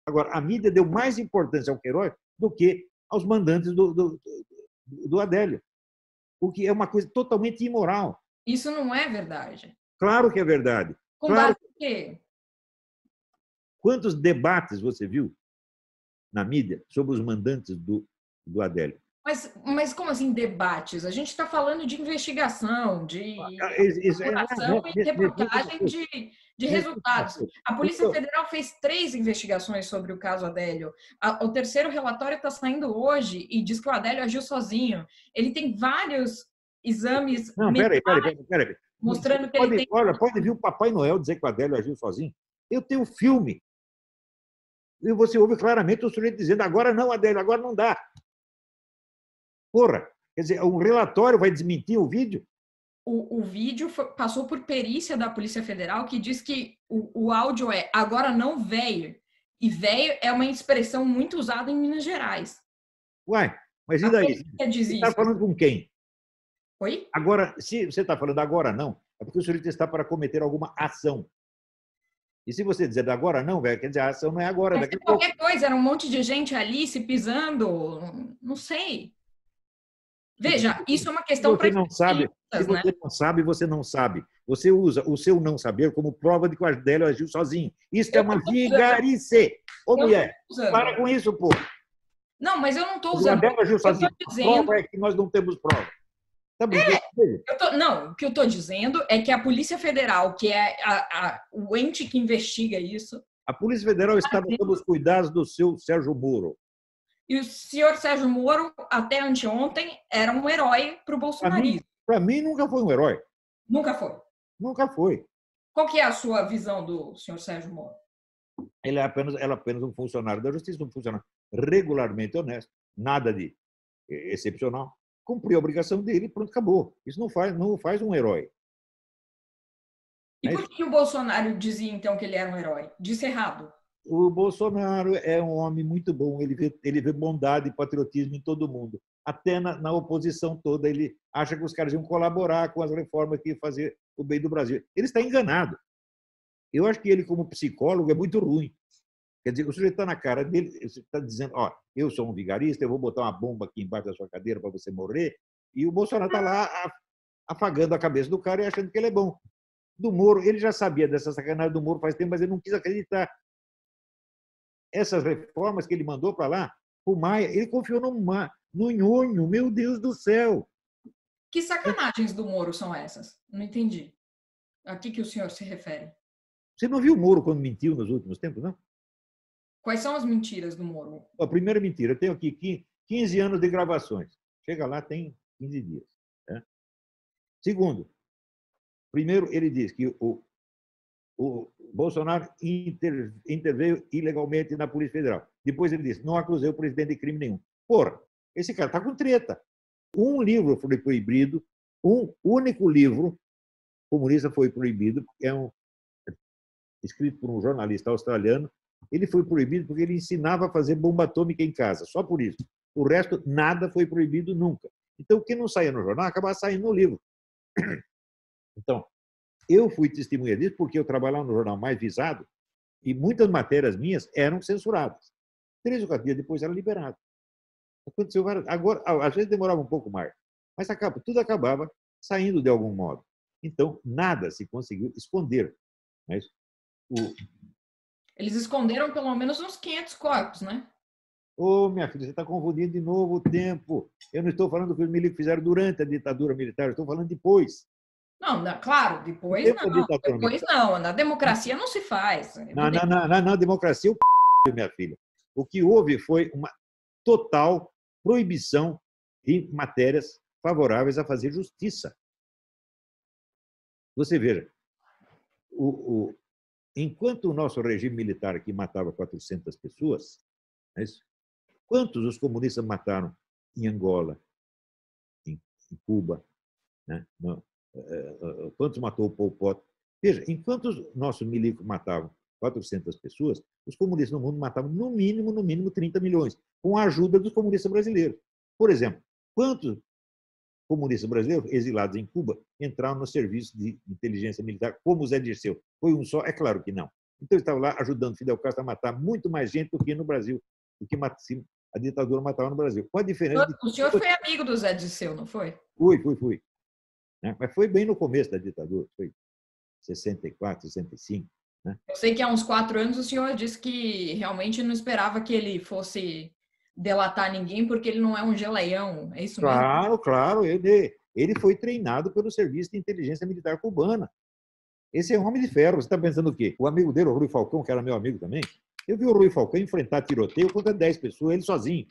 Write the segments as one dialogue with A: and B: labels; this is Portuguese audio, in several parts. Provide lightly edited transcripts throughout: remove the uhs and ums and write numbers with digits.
A: Agora, a mídia deu mais importância ao Queiroz do que aos mandantes do Adélio, o que é uma coisa totalmente imoral.
B: Isso não é verdade.
A: Claro que é verdade.
B: Com
A: Claro.
B: base em quê?
A: Quantos debates você viu na mídia sobre os mandantes do Adélio?
B: Mas como assim debates? A gente está falando de investigação, de
A: Isso é,
B: apuração e reportagem de resultados. A Polícia Federal fez 3 investigações sobre o caso Adélio. O terceiro relatório está saindo hoje e diz que o Adélio agiu sozinho. Ele tem vários exames
A: Não, peraí.
B: mostrando que ele tem...
A: Olha, pode vir o Papai Noel dizer que o Adélio agiu sozinho. Eu tenho filme. E você ouve claramente o sujeito dizendo: agora não, Adélio, agora não dá. Porra, quer dizer, um relatório vai desmentir o vídeo?
B: O vídeo passou por perícia da Polícia Federal, que diz que o áudio é agora não velho. E velho é uma expressão muito usada em Minas Gerais.
A: Uai, mas e daí? Você está falando com quem?
B: Oi?
A: Agora, se você está falando agora não, é porque o sujeito está para cometer alguma ação. E se você dizer agora não, velho, quer dizer, a ação não é agora,
B: Mas
A: daqui a
B: qualquer
A: pouco.
B: coisa, era um monte de gente ali se pisando, não sei. Veja, isso é uma questão para especialistas,
A: se você não sabe, você não sabe. Você usa o seu não saber como prova de que o Adélio agiu sozinho. Isso é uma vigarice. Ô, mulher, para com isso, pô.
B: Não, mas eu não estou usando.
A: O Adélio agiu sozinho. A prova é que nós não temos prova. Tá brincando?
B: Não, o que eu estou dizendo é que a Polícia Federal, que é o ente que investiga isso...
A: A Polícia Federal estava sob os cuidados do seu Sérgio Moro.
B: E o senhor Sérgio Moro, até anteontem, era um herói para o bolsonarismo.
A: Para mim, nunca foi um herói.
B: Nunca foi?
A: Nunca foi.
B: Qual que é a sua visão do senhor Sérgio Moro?
A: Ele é apenas um funcionário da justiça, um funcionário regularmente honesto, nada de excepcional. Cumpriu a obrigação dele e pronto, acabou. Isso não faz um herói.
B: E por que o Bolsonaro dizia, então, que ele era um herói? Disse errado.
A: O Bolsonaro é um homem muito bom, ele vê bondade e patriotismo em todo mundo. Até na oposição toda, ele acha que os caras iam colaborar com as reformas que iam fazer o bem do Brasil. Ele está enganado. Eu acho que ele, como psicólogo, é muito ruim. Quer dizer, o sujeito está na cara dele, está dizendo: ó, eu sou um vigarista, eu vou botar uma bomba aqui embaixo da sua cadeira para você morrer, e o Bolsonaro está lá afagando a cabeça do cara e achando que ele é bom. Do Moro, ele já sabia dessa sacanagem do Moro faz tempo, mas ele não quis acreditar. Essas reformas que ele mandou para lá, o Maia, ele confiou no nhonho, meu Deus do céu.
B: Que sacanagens do Moro são essas? Não entendi. A que o senhor se refere?
A: Você não viu o Moro quando mentiu nos últimos tempos, não?
B: Quais são as mentiras do Moro?
A: A primeira mentira, eu tenho aqui 15 anos de gravações. Chega lá, tem 15 dias. Né? Segundo, primeiro ele diz que o Bolsonaro interveio ilegalmente na Polícia Federal. Depois ele disse: não acusei o presidente de crime nenhum. Porra, esse cara está com treta. Um livro foi proibido, um único livro comunista foi proibido, escrito por um jornalista australiano. Ele foi proibido porque ele ensinava a fazer bomba atômica em casa, só por isso. O resto, nada foi proibido nunca. Então, o que não saía no jornal, acabava saindo no livro. Então, eu fui testemunha disso porque eu trabalhava no jornal mais visado e muitas matérias minhas eram censuradas. 3 ou 4 dias depois era liberado. Aconteceu agora, às vezes demorava um pouco mais, mas tudo acabava saindo de algum modo. Então, nada se conseguiu esconder. Mas
B: eles esconderam pelo menos uns 500 corpos, né?
A: Ô, minha filha, você está confundindo de novo o tempo. Eu não estou falando do que os milicos fizeram durante a ditadura militar, eu estou falando depois.
B: Não, claro, depois não. Depois não. Na democracia não se faz.
A: Na democracia, minha filha. O que houve foi uma total proibição de matérias favoráveis a fazer justiça. Você veja, enquanto o nosso regime militar aqui matava 400 pessoas, quantos os comunistas mataram em Angola, em Cuba, né? Quantos matou o Pol Pot? Veja, enquanto os nossos milicos matavam 400 pessoas, os comunistas no mundo matavam no mínimo 30 milhões, com a ajuda dos comunistas brasileiros. Por exemplo, quantos comunistas brasileiros exilados em Cuba entraram no serviço de inteligência militar, como o Zé Dirceu? Foi um só? É claro que não. Então, ele estava lá ajudando Fidel Castro a matar muito mais gente do que no Brasil, do que a ditadura matava no Brasil. Com a diferença de...
B: O senhor foi amigo do Zé Disseu, não foi?
A: Fui. Né? Mas foi bem no começo da ditadura, foi 64, 65. Né?
B: Eu sei que há uns 4 anos o senhor disse que realmente não esperava que ele fosse delatar ninguém, porque ele não é um geleião, é isso mesmo?
A: Claro. Ele foi treinado pelo Serviço de Inteligência Militar Cubana. Esse é um homem de ferro. Você está pensando o quê? O amigo dele, o Rui Falcão, que era meu amigo também, eu vi o Rui Falcão enfrentar tiroteio contra 10 pessoas, ele sozinho.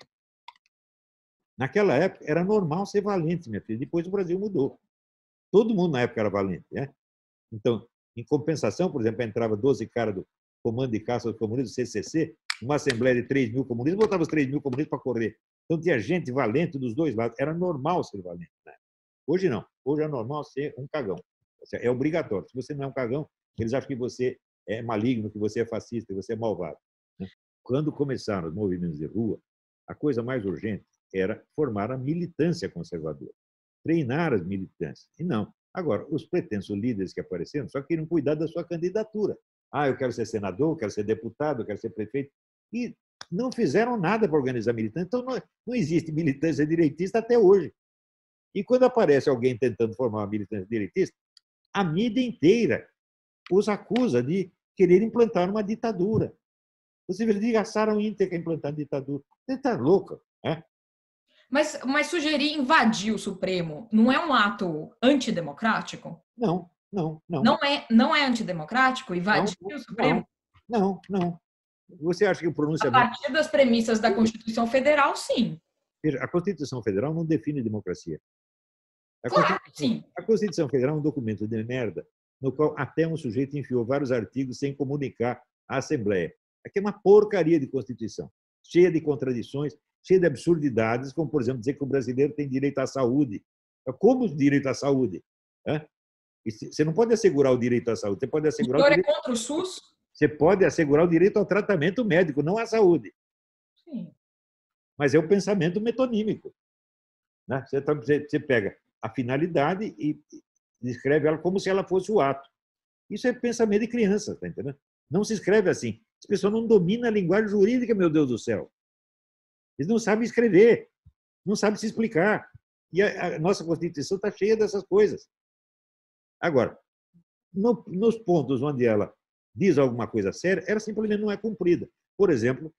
A: Naquela época, era normal ser valente, minha filha. Depois o Brasil mudou. Todo mundo na época era valente. Né? Então, em compensação, por exemplo, entrava 12 caras do Comando de Caça dos Comunistas, CCC, uma assembleia de 3 mil comunistas, botava os 3 mil comunistas para correr. Então, tinha gente valente dos dois lados. Era normal ser valente. Né? Hoje não. Hoje é normal ser um cagão. É obrigatório. Se você não é um cagão, eles acham que você é maligno, que você é fascista, que você é malvado. Né? Quando começaram os movimentos de rua, a coisa mais urgente era formar a militância conservadora, treinar as militâncias. E não. Agora, os pretensos líderes que apareceram só queriam cuidar da sua candidatura. Eu quero ser senador, quero ser deputado, quero ser prefeito. E não fizeram nada para organizar militância. Então, não existe militância direitista até hoje. E quando aparece alguém tentando formar uma militância direitista, a mídia inteira os acusa de querer implantar uma ditadura. Você vê, desgastaram o Inter que implantar ditadura. Você está louca, né?
B: Mas sugerir invadir o Supremo não é um ato antidemocrático?
A: Não.
B: Não é antidemocrático invadir o Supremo?
A: Não. Você acha que o
B: A
A: pronunciamento...
B: partir das premissas da Constituição Federal, sim.
A: Veja, a Constituição Federal não define democracia.
B: Claro que sim.
A: A Constituição Federal é um documento de merda, no qual até um sujeito enfiou vários artigos sem comunicar à Assembleia. Aqui é uma porcaria de Constituição, cheia de contradições, cheia de absurdidades, como, por exemplo, dizer que o brasileiro tem direito à saúde. Como direito à saúde? Você não pode assegurar o direito à saúde, você pode assegurar
B: o senhor é contra o SUS?
A: Você pode assegurar o direito ao tratamento médico, não à saúde.
B: Sim.
A: Mas é o pensamento metonímico. Né? Você pega a finalidade e descreve ela como se ela fosse o ato. Isso é pensamento de criança, tá entendendo? Não se escreve assim. As pessoas não dominam a linguagem jurídica, meu Deus do céu. Eles não sabem escrever, não sabem se explicar. E a nossa Constituição está cheia dessas coisas. Agora, nos pontos onde ela diz alguma coisa séria, ela simplesmente não é cumprida. Por exemplo,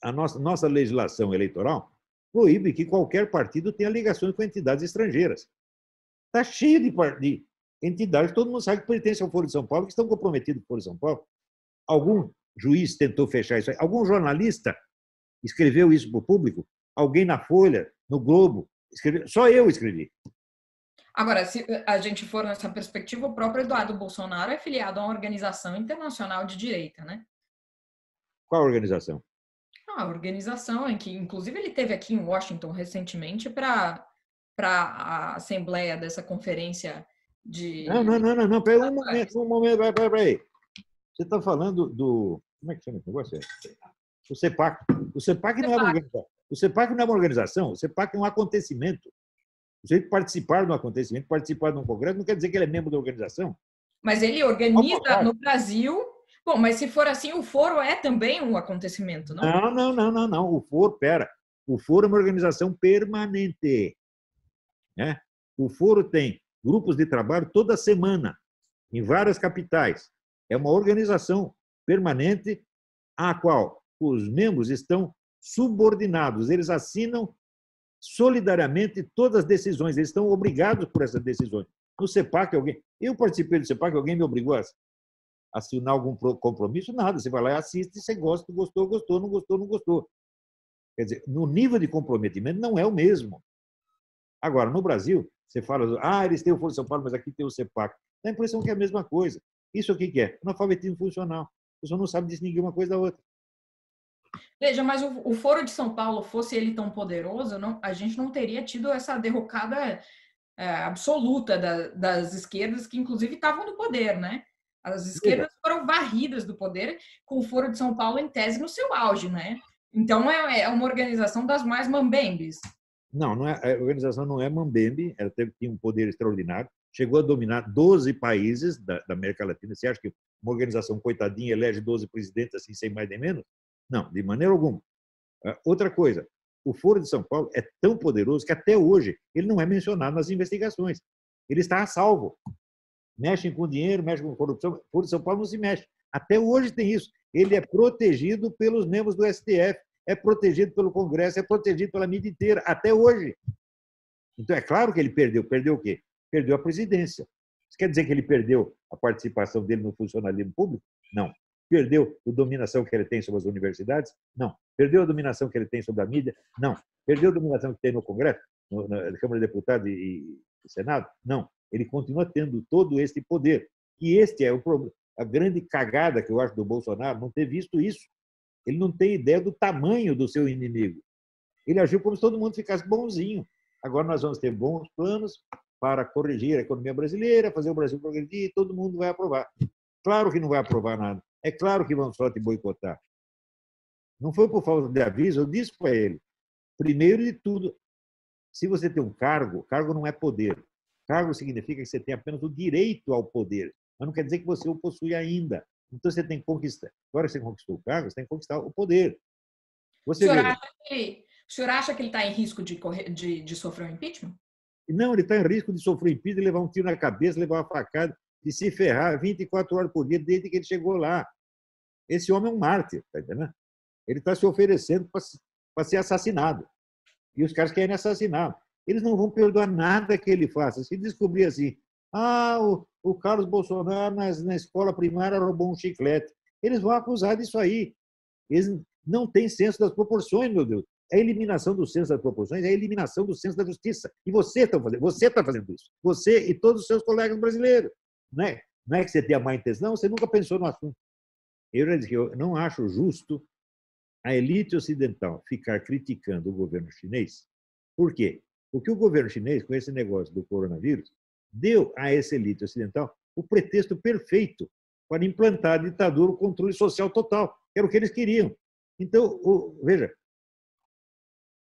A: a nossa legislação eleitoral proíbe que qualquer partido tenha ligações com entidades estrangeiras. Está cheio de entidades, todo mundo sabe que pertencem ao Foro de São Paulo, que estão comprometidos com o Foro de São Paulo. Algum juiz tentou fechar isso aí? Algum jornalista escreveu isso para o público? Alguém na Folha, no Globo, escreveu? Só eu escrevi.
B: Agora, se a gente for nessa perspectiva, o próprio Eduardo Bolsonaro é filiado a uma organização internacional de direita, né?
A: Qual organização?
B: A organização em que, inclusive, ele esteve aqui em Washington recentemente para a assembleia dessa conferência de...
A: Não. Pera um momento, peraí. Você está falando do... Como é que chama esse negócio? O CEPAC. O CEPAC não é uma organização. O CEPAC não é uma organização. O CEPAC é um acontecimento. Você participar de um acontecimento, participar de um congresso, não quer dizer que ele é membro da organização.
B: Mas ele organiza no Brasil... Bom, mas se for assim, o foro é também um acontecimento, não?
A: Não. O foro é uma organização permanente. Né? O foro tem grupos de trabalho toda semana, em várias capitais. É uma organização permanente à qual os membros estão subordinados. Eles assinam solidariamente todas as decisões. Eles estão obrigados por essas decisões. No CEPAC, eu participei do CEPAC, alguém me obrigou a assinar algum compromisso? Nada. Você vai lá e assiste, você gosta, gostou, não gostou. Quer dizer, no nível de comprometimento não é o mesmo. Agora, no Brasil, você fala, eles têm o Foro de São Paulo, mas aqui tem o CEPAC. Dá a impressão que é a mesma coisa. Isso aqui que é? Analfabetismo funcional. A pessoa não sabe distinguir uma coisa da outra.
B: Veja, mas o Foro de São Paulo, fosse ele tão poderoso, a gente não teria tido essa derrocada absoluta das esquerdas, que inclusive estavam no poder, né? As esquerdas foram varridas do poder com o Foro de São Paulo, em tese, no seu auge, né? Então, é uma organização das mais mambembes.
A: Não, a organização não é mambembe, ela tinha um poder extraordinário, chegou a dominar 12 países da América Latina. Você acha que uma organização coitadinha elege 12 presidentes assim, sem mais nem menos? Não, de maneira alguma. Outra coisa, o Foro de São Paulo é tão poderoso que até hoje ele não é mencionado nas investigações. Ele está a salvo. Mexem com dinheiro, mexem com corrupção. O Foro de São Paulo não se mexe. Até hoje tem isso. Ele é protegido pelos membros do STF, é protegido pelo Congresso, é protegido pela mídia inteira, até hoje. Então, é claro que ele perdeu. Perdeu o quê? Perdeu a presidência. Isso quer dizer que ele perdeu a participação dele no funcionalismo público? Não. Perdeu a dominação que ele tem sobre as universidades? Não. Perdeu a dominação que ele tem sobre a mídia? Não. Perdeu a dominação que tem no Congresso, na Câmara de Deputados e Senado? Não. Ele continua tendo todo este poder. E este é a grande cagada que eu acho do Bolsonaro, não ter visto isso. Ele não tem ideia do tamanho do seu inimigo. Ele agiu como se todo mundo ficasse bonzinho. Agora nós vamos ter bons planos para corrigir a economia brasileira, fazer o Brasil progredir e todo mundo vai aprovar. Claro que não vai aprovar nada. É claro que vão só te boicotar. Não foi por falta de aviso, eu disse para ele. Primeiro de tudo, se você tem um cargo, cargo não é poder. Cargo significa que você tem apenas o direito ao poder, mas não quer dizer que você o possui ainda. Então você tem que conquistar. Agora que você conquistou o cargo, você tem que conquistar o poder. Você
B: o senhor acha que ele está em risco de sofrer um impeachment?
A: Não, ele está em risco de sofrer impeachment, de levar um tiro na cabeça, levar uma facada, de se ferrar 24 horas por dia desde que ele chegou lá. Esse homem é um mártir, tá entendendo? Ele está se oferecendo para ser assassinado. E os caras querem assassinar. Eles não vão perdoar nada que ele faça. Se descobrir assim, o Carlos Bolsonaro na escola primária roubou um chiclete, eles vão acusar disso aí. Eles não têm senso das proporções, meu Deus. A eliminação do senso das proporções é a eliminação do senso da justiça. E você está fazendo isso. Você e todos os seus colegas brasileiros. Não é que você tenha má intenção, você nunca pensou no assunto. Eu já disse que eu não acho justo a elite ocidental ficar criticando o governo chinês. Por quê? Porque o governo chinês, com esse negócio do coronavírus, deu a essa elite ocidental o pretexto perfeito para implantar a ditadura, o controle social total, que era o que eles queriam. Então, veja,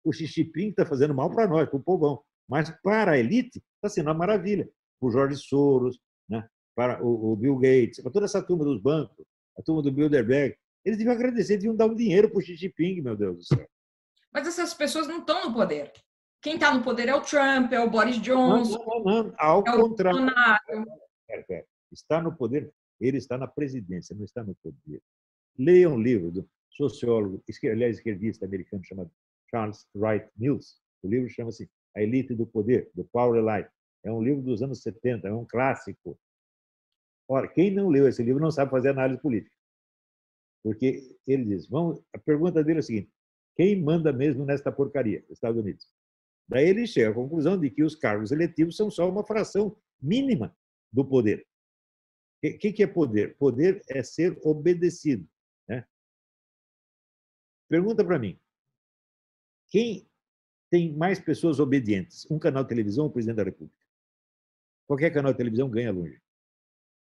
A: o Xi Jinping está fazendo mal para nós, para o povão, mas para a elite está sendo uma maravilha. Para o Jorge Soros, né? Para o Bill Gates, para toda essa turma dos bancos, a turma do Bilderberg, eles deviam agradecer, deviam dar um dinheiro para o Xi Jinping, meu Deus do céu.
B: Mas essas pessoas não estão no poder. Quem está no poder é o Trump, é o Boris Johnson.
A: Não. Ao contrário.
B: Bolsonaro.
A: Está no poder, ele está na presidência, não está no poder. Leia um livro do sociólogo, aliás, esquerdista americano chamado Charles Wright Mills. O livro chama-se A Elite do Poder, do Power Elite. É um livro dos anos 70, é um clássico. Ora, quem não leu esse livro não sabe fazer análise política. Porque ele diz, a pergunta dele é a seguinte, quem manda mesmo nesta porcaria? Estados Unidos. Daí ele chega à conclusão de que os cargos eletivos são só uma fração mínima do poder. O que é poder? Poder é ser obedecido. Né? Pergunta para mim, quem tem mais pessoas obedientes? Um canal de televisão ou o presidente da República? Qualquer canal de televisão ganha longe.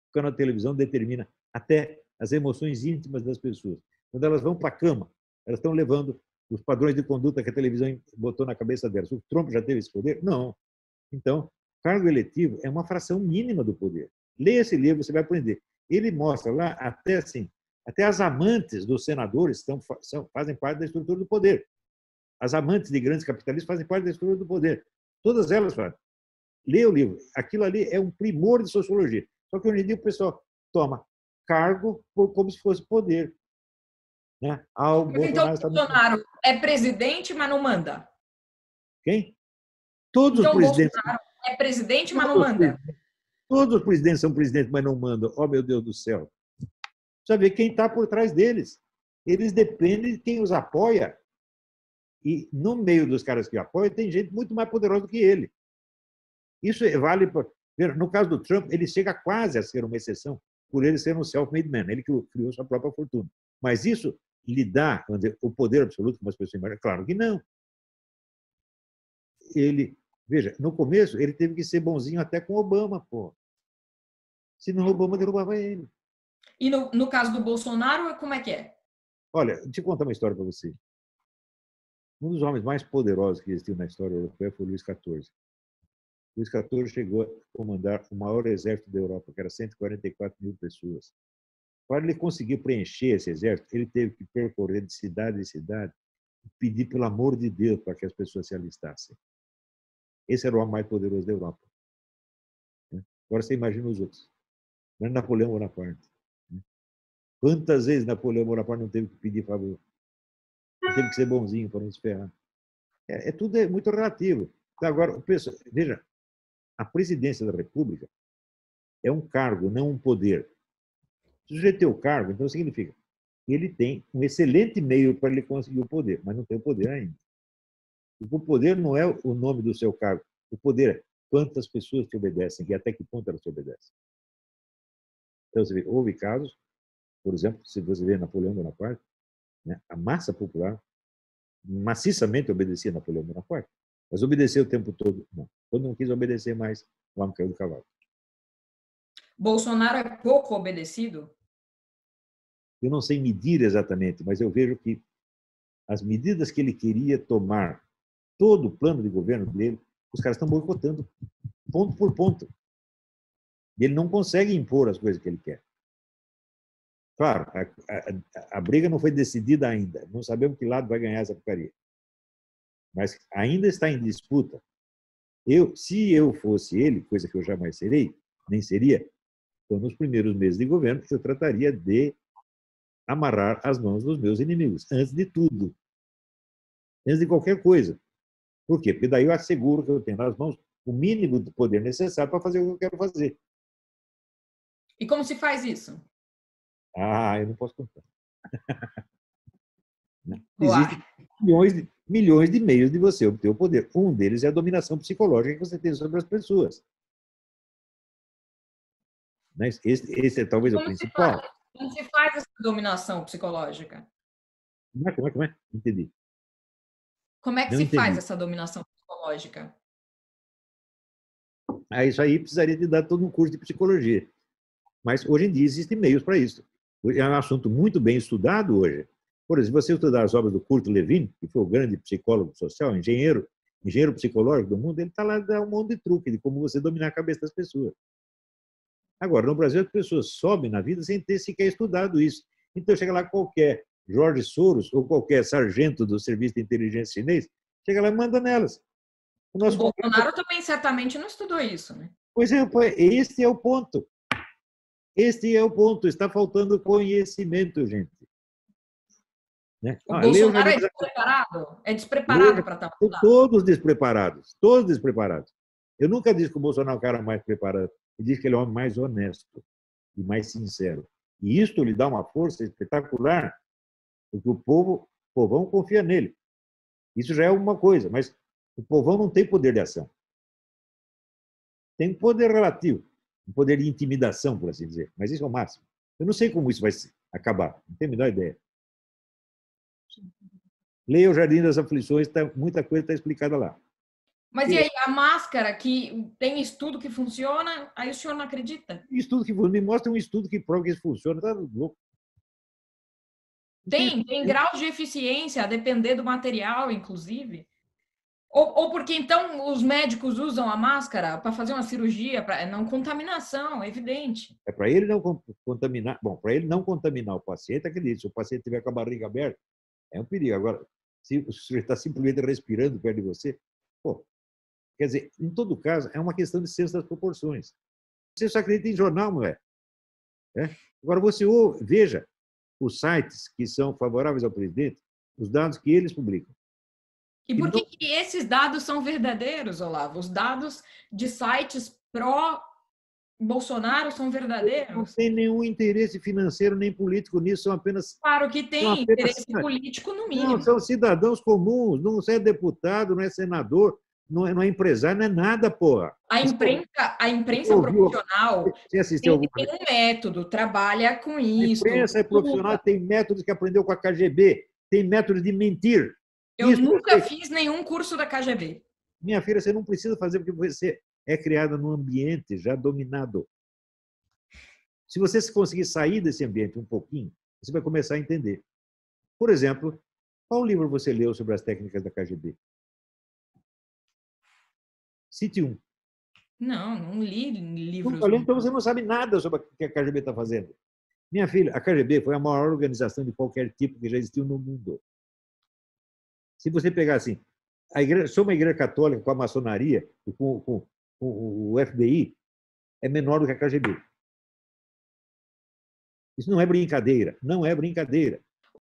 A: O canal de televisão determina até as emoções íntimas das pessoas. Quando elas vão para a cama, elas estão levando os padrões de conduta que a televisão botou na cabeça delas. O Trump já teve esse poder? Não. Então, cargo eletivo é uma fração mínima do poder. Leia esse livro, você vai aprender. Ele mostra lá até as amantes dos senadores fazem parte da estrutura do poder. As amantes de grandes capitalistas fazem parte da estrutura do poder. Todas elas fazem. Leia o livro. Aquilo ali é um primor de sociologia. Só que hoje em dia o pessoal toma cargo como se fosse poder. Né?
B: Então, o Bolsonaro é presidente, mas não manda.
A: Quem? Todos
B: então,
A: os presidentes.
B: Bolsonaro é presidente, mas não manda.
A: Todos os presidentes são presidentes, mas não mandam. Oh, meu Deus do céu. Precisa ver quem está por trás deles. Eles dependem de quem os apoia. E no meio dos caras que apoiam, tem gente muito mais poderosa do que ele. Isso vale para. No caso do Trump, ele chega quase a ser uma exceção, por ele ser um self-made man, ele que criou sua própria fortuna. Mas isso lhe dá o poder absoluto como as pessoas imaginam? Claro que não. Veja, no começo, ele teve que ser bonzinho até com Obama, pô. Senão Obama derrubava ele.
B: E no caso do Bolsonaro, como é que é?
A: Olha, deixa eu contar uma história para você. Um dos homens mais poderosos que existiu na história europeia foi o Luís XIV. Luís XIV chegou a comandar o maior exército da Europa, que era 144 mil pessoas. Para ele conseguir preencher esse exército, ele teve que percorrer de cidade em cidade e pedir, pelo amor de Deus, para que as pessoas se alistassem. Esse era o homem mais poderoso da Europa. Agora você imagina os outros. Mas Napoleão Bonaparte. Quantas vezes Napoleão Bonaparte não teve que pedir favor? Não teve que ser bonzinho para não se ferrar. Tudo é muito relativo. Então, agora, veja, a presidência da República é um cargo, não um poder. Se o sujeito tem o cargo, então significa que ele tem um excelente meio para ele conseguir o poder, mas não tem o poder ainda. Porque o poder não é o nome do seu cargo. O poder é quantas pessoas te obedecem e até que ponto elas te obedecem. Então, você vê, houve casos, por exemplo, se você vê Napoleão Bonaparte, né, a massa popular maciçamente obedecia a Napoleão Bonaparte, mas obedeceu o tempo todo, não. Quando não quis obedecer mais, o homem caiu do cavalo.
B: Bolsonaro é pouco obedecido?
A: Eu não sei medir exatamente, mas eu vejo que as medidas que ele queria tomar, todo o plano de governo dele, os caras estão boicotando, ponto por ponto. E ele não consegue impor as coisas que ele quer. Claro, a briga não foi decidida ainda. Não sabemos que lado vai ganhar essa porcaria. Mas ainda está em disputa. Se eu fosse ele, coisa que eu jamais serei, nem seria, então, nos primeiros meses de governo, eu trataria de amarrar as mãos dos meus inimigos, antes de tudo. Antes de qualquer coisa. Por quê? Porque daí eu asseguro que eu tenho nas mãos o mínimo de poder necessário para fazer o que eu quero fazer.
B: E como se faz isso?
A: Eu não posso contar. Existem milhões de meios de você obter o poder. Um deles é a dominação psicológica que você tem sobre as pessoas. Esse é talvez o principal.
B: Como se faz essa dominação psicológica?
A: Como é? Entendi.
B: Como é que se faz essa dominação psicológica?
A: Isso aí precisaria de dar todo um curso de psicologia. Mas hoje em dia existem meios para isso. É um assunto muito bem estudado hoje. Por exemplo, se você estudar as obras do Kurt Lewin, que foi o grande psicólogo social, engenheiro psicológico do mundo, ele está lá dando um monte de truque de como você dominar a cabeça das pessoas. Agora, no Brasil, as pessoas sobem na vida sem ter sequer estudado isso. Então, chega lá qualquer Jorge Soros ou qualquer sargento do Serviço de Inteligência Chinês, chega lá e manda nelas.
B: O Bolsonaro também certamente não estudou isso, né?
A: Pois é, este é o ponto. Este é o ponto. Está faltando conhecimento, gente. Né?
B: O Bolsonaro é despreparado? É despreparado para estar lá.
A: Todos despreparados. Todos despreparados. Eu nunca disse que o Bolsonaro é o cara mais preparado. Eu disse que ele é o homem mais honesto e mais sincero. E isto lhe dá uma força espetacular, porque o povão confia nele. Isso já é uma coisa, mas o povão não tem poder de ação. Tem poder relativo, um poder de intimidação, por assim dizer, mas isso é o máximo. Eu não sei como isso vai acabar, não tenho a menor ideia. Leia O Jardim das Aflições, muita coisa está explicada lá.
B: Mas e aí, a máscara, que tem estudo que funciona, aí o senhor não acredita?
A: Estudo que me mostra um estudo que prova que isso funciona, tá louco.
B: Tem graus de eficiência, a depender do material, inclusive. Ou porque, então, os médicos usam a máscara para fazer uma cirurgia, para não contaminação, é evidente.
A: É para ele não contaminar. Bom, para ele não contaminar o paciente, acredite, se o paciente tiver com a barriga aberta, é um perigo. Agora, se o sujeito está simplesmente respirando perto de você, quer dizer, em todo caso, é uma questão de senso das proporções. Você só acredita em jornal, não é? Agora, você veja os sites que são favoráveis ao presidente, os dados que eles publicam.
B: E por que esses dados são verdadeiros, Olavo? Os dados de sites pró-Bolsonaro são verdadeiros?
A: Não tem nenhum interesse financeiro nem político nisso, são apenas...
B: Claro que tem interesse político, no mínimo.
A: Não, são cidadãos comuns, não é deputado, não é senador, não é empresário, não é nada, porra.
B: A imprensa profissional tem um método, trabalha com isso.
A: A imprensa profissional tem métodos que aprendeu com a KGB, tem métodos de mentir.
B: Eu nunca fiz nenhum curso da KGB.
A: Minha filha, você não precisa fazer porque você é criada num ambiente já dominado. Se você conseguir sair desse ambiente um pouquinho, você vai começar a entender. Por exemplo, qual livro você leu sobre as técnicas da KGB? Cite um.
B: Não li livros.
A: Então você não sabe nada sobre o que a KGB está fazendo. Minha filha, a KGB foi a maior organização de qualquer tipo que já existiu no mundo. Se você pegar assim, só uma igreja católica com a maçonaria, com o FBI, é menor do que a KGB. Isso não é brincadeira, não é brincadeira.